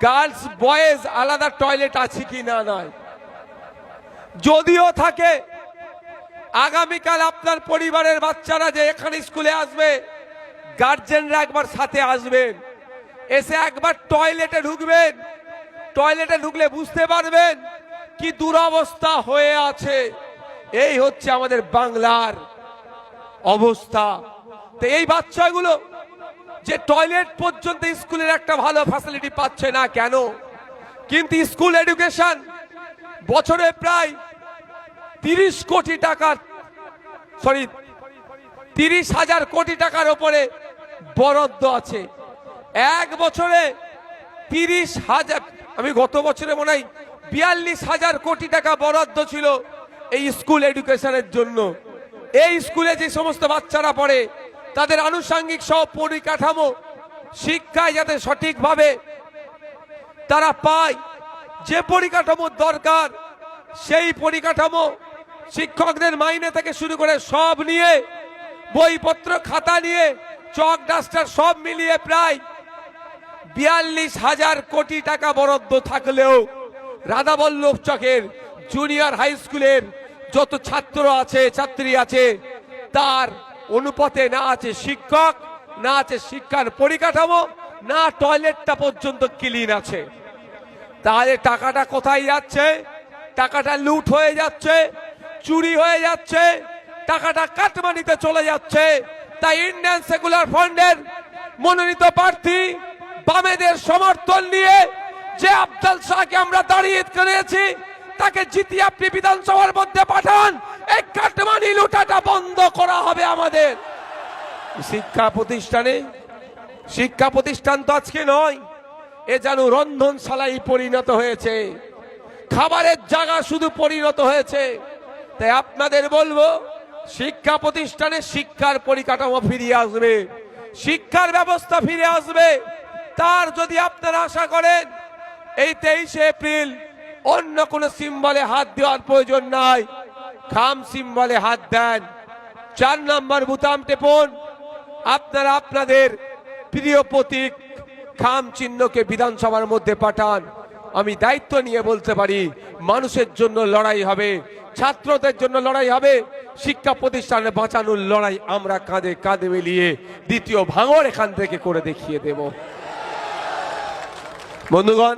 Girls boys আলাদা toilet আছে কি না নয়, যদিও থাকে আগামীকাল আপনার পরিবারের বাচ্চারা যে এখানে স্কুলে আসবে, গার্জেনরা একবার সাথে আসবেন, এসে একবার টয়লেটে ঢুকবেন। টয়লেটে ঢুকলে বুঝতে পারবেন কি দুরবস্থা হয়ে আছে। এই হচ্ছে আমাদের বাংলার অবস্থা। তো এই বাচ্চাগুলো যে টয়লেট পর্যন্ত স্কুলের একটা ভালো ফ্যাসিলিটি পাচ্ছে না কেন? কিন্তু স্কুল এডুকেশন বছরে প্রায় 30,000 কোটি টাকার উপরে বরাদ্দ আছে। এক বছরে 30,000, আমি গত বছরে মনে হয় 42,000 কোটি টাকা বরাদ্দ ছিল এই স্কুল এডুকেশনের জন্য। এই স্কুলে যে সমস্ত বাচ্চারা পড়ে তাদের আনুষঙ্গিক সব পরিকাঠামো শিক্ষায় যাতে সঠিকভাবে তারা পায়, যে পরিকাঠামো দরকার সেই পরিকাঠামো শিক্ষকদের মাইনে থেকে শুরু করে সব নিয়ে, বইপত্র খাতা নিয়ে, চক ডাস্টার সব মিলিয়ে প্রায় 42,000 কোটি টাকা বরাদ্দ থাকলেও রাধাবল্লভ চকের জুনিয়র হাই স্কুলের যত ছাত্র আছে, ছাত্রী আছে, তার অনুপাতে না আছে শিক্ষক, না আছে শিক্ষার পরিকাঠামো, না টয়লেটটা পর্যন্ত ক্লিন আছে। তাহলে টাকাটা কোথায় যাচ্ছে? টাকাটা লুট হয়ে যাচ্ছে, চুরি হয়ে যাচ্ছে, টাকাটা কাটমানিতে চলে যাচ্ছে। তাই ইন্ডিয়ান সেকুলার ফ্রন্টের মনোনীত প্রার্থী বামেদের সমর্থন নিয়ে যে আফজাল শাহকে আমরা দাঁড়িয়ে করেছি, তাকে জিতিয়ে আপনি বিধানসভার মধ্যে পাঠান। এই কাটমানি লুটাটা বন্ধ করা হবে আমাদের শিক্ষা প্রতিষ্ঠানে। শিক্ষা প্রতিষ্ঠান তো আজকে নয়, এ যেন রন্ধনশালায় পরিণত হয়েছে, খাবারের জায়গা শুধু পরিণত হয়েছে। তাই আপনাদের বলবো, শিক্ষা প্রতিষ্ঠানে শিক্ষার পরিকাঠামো ফিরিয়ে আসবে, শিক্ষার ব্যবস্থা ফিরে আসবে। তার যদি আপনারা আশা করেন এই 23শে এপ্রিল অন্য কোনো সিম্বলে হাত দেওয়ার প্রয়োজন নাই, খাম সিম্বলে হাত দেন, 4 নম্বর বুতাম টেপুন, আপনারা আপনাদের প্রিয় প্রতীক খাম চিহ্নকে বিধানসভার মধ্যে পাঠান। আমি দায়িত্ব নিয়ে বলতে পারি, মানুষের জন্য লড়াই হবে, ছাত্রদের জন্য লড়াই হবে, শিক্ষা প্রতিষ্ঠানে বাঁচানোর লড়াই আমরা কাঁধে কাঁধে মিলিয়ে দ্বিতীয় ভাঙড় এখান থেকে করে দেখিয়ে দেব। বন্ধুগণ,